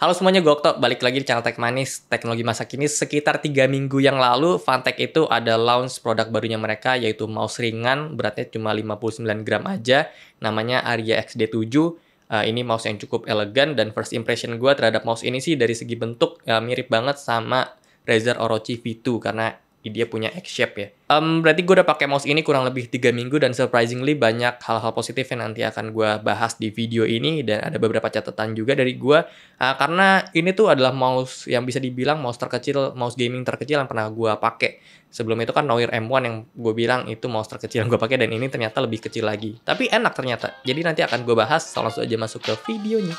Halo semuanya, gue Okto, balik lagi di channel Tech Manis, teknologi masa kini. Sekitar 3 minggu yang lalu, Fantech itu ada launch produk barunya mereka, yaitu mouse ringan, beratnya cuma 59 gram aja, namanya Aria XD7. Ini mouse yang cukup elegan, dan first impression gue terhadap mouse ini sih dari segi bentuk, mirip banget sama Razer Orochi V2, karena dia punya X-shape ya. Berarti gue udah pakai mouse ini kurang lebih 3 minggu dan surprisingly banyak hal-hal positif yang nanti akan gue bahas di video ini, dan ada beberapa catatan juga dari gue karena ini tuh adalah mouse yang bisa dibilang mouse terkecil, mouse gaming terkecil yang pernah gue pakai. Sebelum itu kan Noir M1 yang gue bilang itu mouse terkecil yang gue pakai, dan ini ternyata lebih kecil lagi. Tapi enak ternyata. Jadi nanti akan gue bahas, langsung aja masuk ke videonya.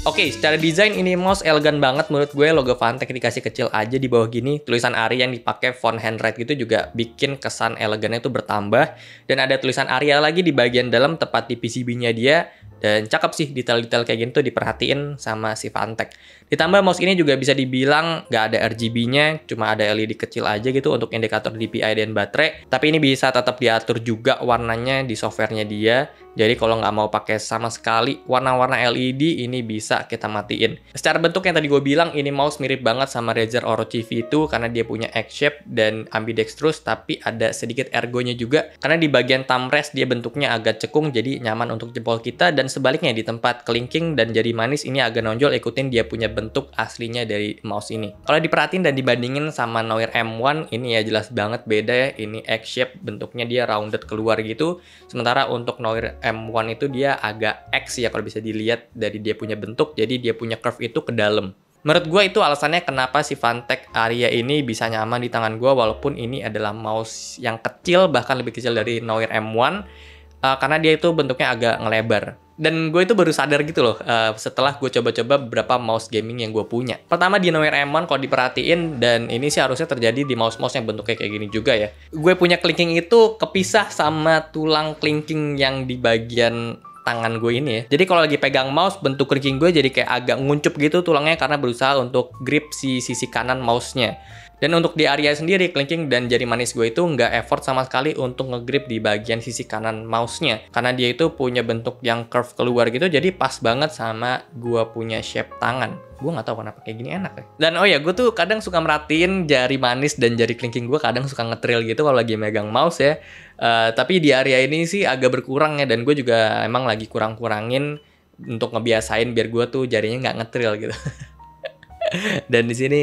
Oke, secara desain ini mouse elegan banget menurut gue. Logo Fantech dikasih kecil aja di bawah gini. Tulisan Aria yang dipakai font handwrite gitu juga bikin kesan elegannya itu bertambah. Dan ada tulisan Aria lagi di bagian dalam tepat di PCB-nya dia. Dan cakep sih, detail-detail kayak gini tuh diperhatiin sama si Fantech. Ditambah mouse ini juga bisa dibilang nggak ada RGB-nya, cuma ada LED kecil aja gitu untuk indikator DPI dan baterai. Tapi ini bisa tetap diatur juga warnanya di softwarenya dia. Jadi kalau nggak mau pakai sama sekali warna-warna LED, ini bisa kita matiin. Secara bentuk yang tadi gue bilang, ini mouse mirip banget sama Razer Orochi V2 karena dia punya X-shape dan ambidextrous, tapi ada sedikit ergonya juga. Karena di bagian thumb rest dia bentuknya agak cekung, jadi nyaman untuk jempol kita. Dan sebaliknya di tempat kelingking dan jari manis ini agak nonjol, ikutin dia punya bentuk aslinya dari mouse ini. Kalau diperhatiin dan dibandingin sama Noir M1, ini ya jelas banget beda ya. Ini X-shape, bentuknya dia rounded keluar gitu. Sementara untuk Noir M1 itu dia agak X ya kalau bisa dilihat dari dia punya bentuk, jadi dia punya curve itu ke dalam. Menurut gue itu alasannya kenapa si Fantech Aria ini bisa nyaman di tangan gue, walaupun ini adalah mouse yang kecil, bahkan lebih kecil dari Noir M1, karena dia itu bentuknya agak ngelebar. Dan gue itu baru sadar gitu loh setelah gue coba-coba beberapa mouse gaming yang gue punya. Pertama di Noir M1 kalau diperhatiin, dan ini sih harusnya terjadi di mouse-mouse yang bentuknya kayak gini juga ya. Gue punya kelingking itu kepisah sama tulang kelingking yang di bagian tangan gue ini ya. Jadi kalau lagi pegang mouse, bentuk kelingking gue jadi kayak agak nguncup gitu tulangnya karena berusaha untuk grip si sisi kanan mouse-nya. Dan untuk di Aria sendiri, kelingking dan jari manis gue itu nggak effort sama sekali untuk ngegrip di bagian sisi kanan mouse-nya. Karena dia itu punya bentuk yang curve keluar gitu, jadi pas banget sama gue punya shape tangan. Gue nggak tahu kenapa kayak gini enak ya. Dan oh ya, gue tuh kadang suka merhatiin jari manis dan jari kelingking gue kadang suka ngetril gitu kalau lagi megang mouse ya. Tapi di Aria ini sih agak berkurang ya, dan gue juga emang lagi kurang-kurangin untuk ngebiasain biar gue tuh jarinya nggak ngetril gitu. Dan di sini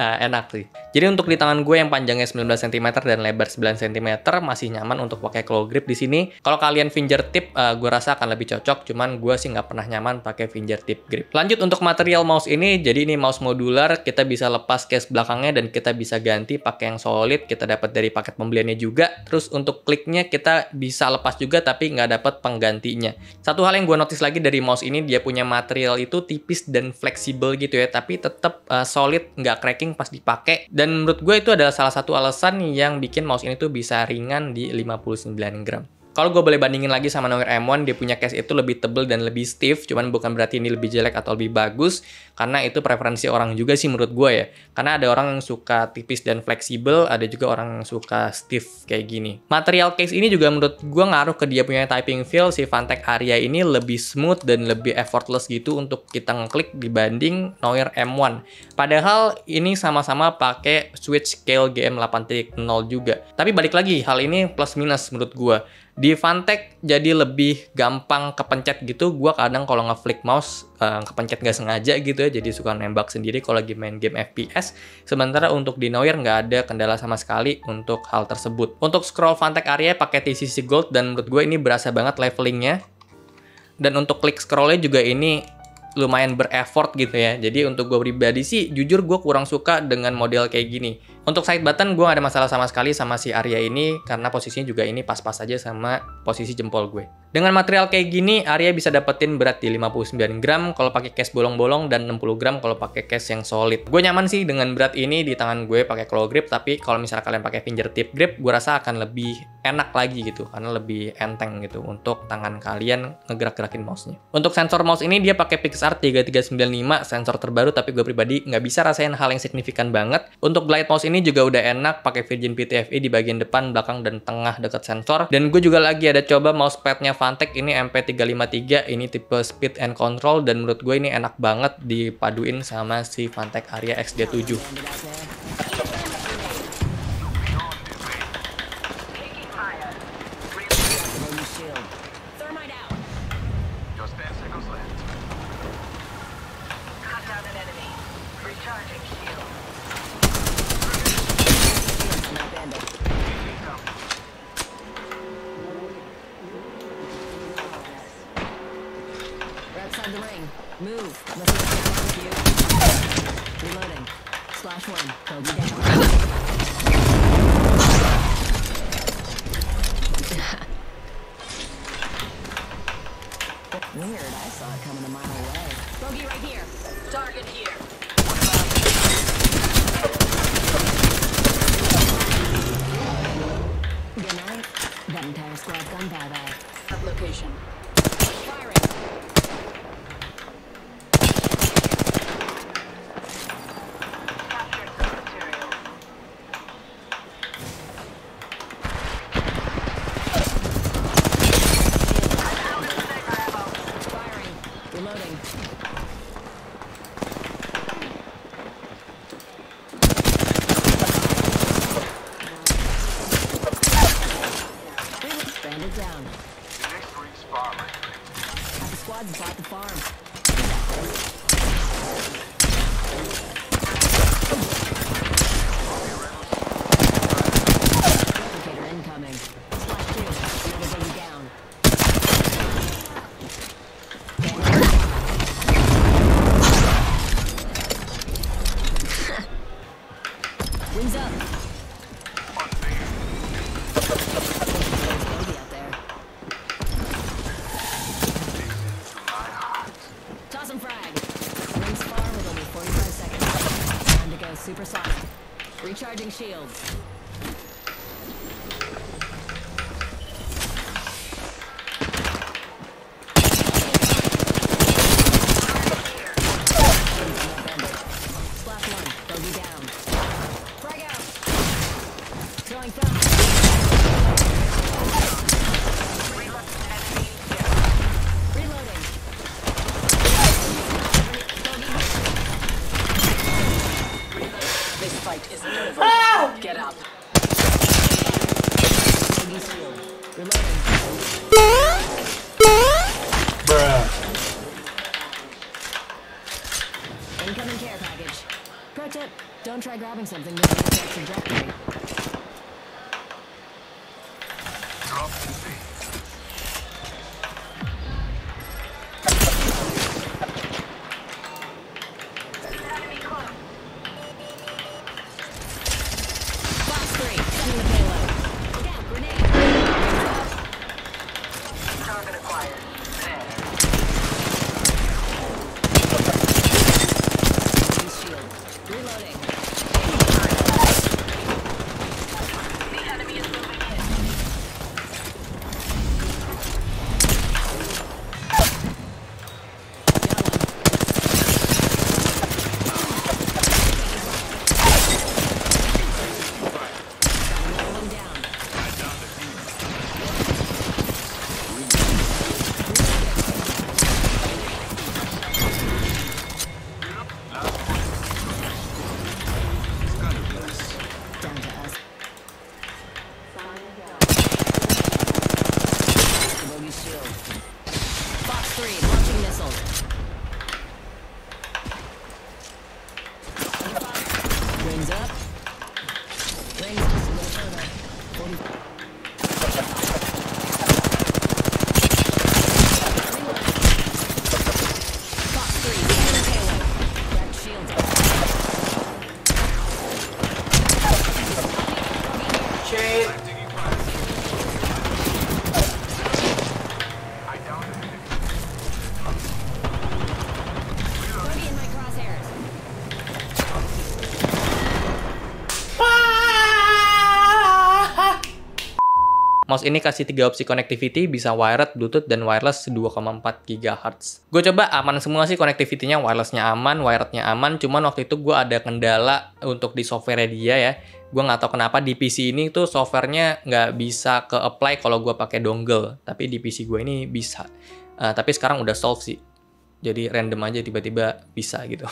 enak sih. Jadi untuk di tangan gue yang panjangnya 19 cm dan lebar 9 cm masih nyaman untuk pakai claw grip di sini. Kalau kalian fingertip, gue rasa akan lebih cocok. Cuman gue sih nggak pernah nyaman pakai fingertip grip. Lanjut untuk material mouse ini, jadi ini mouse modular. Kita bisa lepas case belakangnya dan kita bisa ganti pakai yang solid. Kita dapat dari paket pembeliannya juga. Terus untuk kliknya kita bisa lepas juga, tapi nggak dapat penggantinya. Satu hal yang gue notice lagi dari mouse ini, dia punya material itu tipis dan fleksibel gitu ya, tapi tetap solid, nggak cracking pas dipakai. Dan menurut gue itu adalah salah satu alasan yang bikin mouse ini tuh bisa ringan di 59 gram. Kalau gue boleh bandingin lagi sama Noir M1, dia punya case itu lebih tebel dan lebih stiff, cuman bukan berarti ini lebih jelek atau lebih bagus, karena itu preferensi orang juga sih menurut gue ya. Karena ada orang yang suka tipis dan fleksibel, ada juga orang yang suka stiff kayak gini. Material case ini juga menurut gue ngaruh ke dia punya typing feel. Si Fantech Aria ini lebih smooth dan lebih effortless gitu untuk kita ngeklik dibanding Noir M1. Padahal ini sama-sama pakai switch scale GM 8.0 juga. Tapi balik lagi, hal ini plus minus menurut gue. Di Fantech jadi lebih gampang kepencet gitu. Gua kadang kalau ngeflick mouse kepencet nggak sengaja gitu ya, jadi suka nembak sendiri kalau lagi main game FPS. Sementara untuk di Noir nggak ada kendala sama sekali untuk hal tersebut. Untuk scroll Fantech Aria pakai TCC Gold, dan menurut gue ini berasa banget levelingnya. Dan untuk klik scrollnya juga ini lumayan ber-effort gitu ya. Jadi untuk gue pribadi sih, jujur gue kurang suka dengan model kayak gini. Untuk side button gue gak ada masalah sama sekali sama si Aria ini, karena posisinya juga ini pas-pas aja sama posisi jempol gue. Dengan material kayak gini, Arya bisa dapetin berat di 59 gram kalau pakai case bolong-bolong dan 60 gram kalau pakai case yang solid. Gue nyaman sih dengan berat ini di tangan gue pakai claw grip, tapi kalau misalnya kalian pakai fingertip grip, gue rasa akan lebih enak lagi gitu, karena lebih enteng gitu untuk tangan kalian ngegerak-gerakin mouse-nya. Untuk sensor mouse ini dia pakai Pixar 3395, sensor terbaru, tapi gue pribadi nggak bisa rasain hal yang signifikan banget. Untuk glide mouse ini juga udah enak, pakai Virgin PTFE di bagian depan, belakang, dan tengah dekat sensor. Dan gue juga lagi ada coba mousepadnya Fantech ini MP353, ini tipe speed and control, dan menurut gue ini enak banget dipaduin sama si Fantech Arya XD7. The ring. Move. Let's get down with you. Reloading. Slash one. Hold you down. Weird. I saw it coming a mile away. Bogey right here. Target here. Good night. That entire squad's gone bye-bye. Up location. Firing. Reloading. Bandit down. Half the squad's bought the farm. Replicator incoming. Slash two. Another baby down. Wings up. Bogey out there. Toss him frag. Rings far with only 45 seconds. Time to go supersonic. Recharging shields. Splash one. Bogey down. Frag out. Throwing thumb. Reloading. This fight isn't over. Get up. Bogey shield. Reloading. Incoming care package. Pro tip: don't try grabbing something with the correct trajectory. Box 3, sending the payload. Look out, grenade. Target acquired. Shield. Reloading. The enemy is moving in. One down. Down to us. Bogey shield. Box 3, launching missiles. Rings up. Rings just a little further. 40. Box 3, sending the payload. Grab shields up. Mouse ini kasih 3 opsi connectivity, bisa wired, bluetooth, dan wireless 2,4 GHz. Gue coba aman semua sih connectivity-nya, wireless-nya aman, wired-nya aman, cuman waktu itu gue ada kendala untuk di software dia ya. Gue nggak tahu kenapa di PC ini tuh software-nya nggak bisa ke-apply kalau gue pakai dongle, tapi di PC gue ini bisa. Tapi sekarang udah solve sih. Jadi random aja tiba-tiba bisa gitu.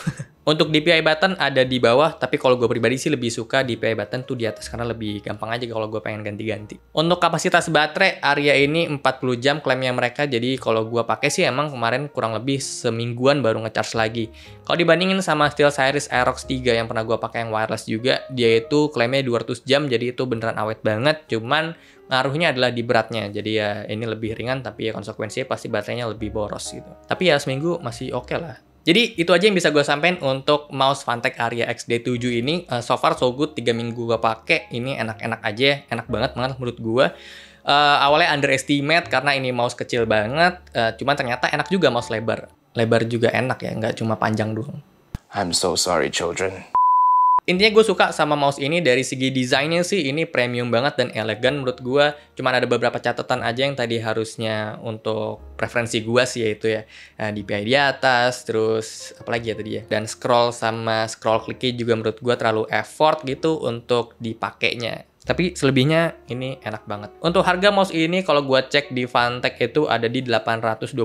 Untuk DPI button ada di bawah, tapi kalau gue pribadi sih lebih suka DPI button tuh di atas karena lebih gampang aja kalau gue pengen ganti-ganti. Untuk kapasitas baterai, Aria ini 40 jam klaimnya mereka, jadi kalau gue pakai sih emang kemarin kurang lebih semingguan baru ngecharge lagi. Kalau dibandingin sama SteelSeries Aerox 3 yang pernah gue pakai yang wireless juga, dia itu klaimnya 200 jam, jadi itu beneran awet banget, cuman ngaruhnya adalah di beratnya. Jadi ya ini lebih ringan, tapi ya konsekuensinya pasti baterainya lebih boros gitu. Tapi ya seminggu masih oke lah. Jadi itu aja yang bisa gue sampein untuk mouse Phanteks Aria XD7 ini. So far so good, 3 minggu gue pakai, ini enak-enak aja, enak banget menurut gue. Awalnya underestimate karena ini mouse kecil banget, cuman ternyata enak juga mouse lebar. Lebar juga enak ya, nggak cuma panjang doang. I'm so sorry, children. Intinya gue suka sama mouse ini dari segi desainnya sih, ini premium banget dan elegan menurut gue. Cuman ada beberapa catatan aja yang tadi harusnya untuk preferensi gue sih, yaitu ya DPI di atas, terus apalagi ya tadi ya. Dan scroll clicknya juga menurut gue terlalu effort gitu untuk dipakainya. Tapi selebihnya ini enak banget. Untuk harga mouse ini kalau gua cek di Phanteks itu ada di 829.000,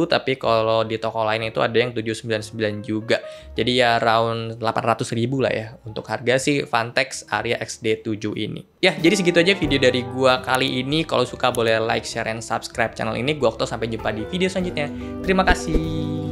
tapi kalau di toko lain itu ada yang 799 juga. Jadi ya around 800.000 lah ya untuk harga si Phanteks Aria XD7 ini. Ya, jadi segitu aja video dari gua kali ini. Kalau suka boleh like, share, and subscribe channel ini. Gua Okto, sampai jumpa di video selanjutnya. Terima kasih.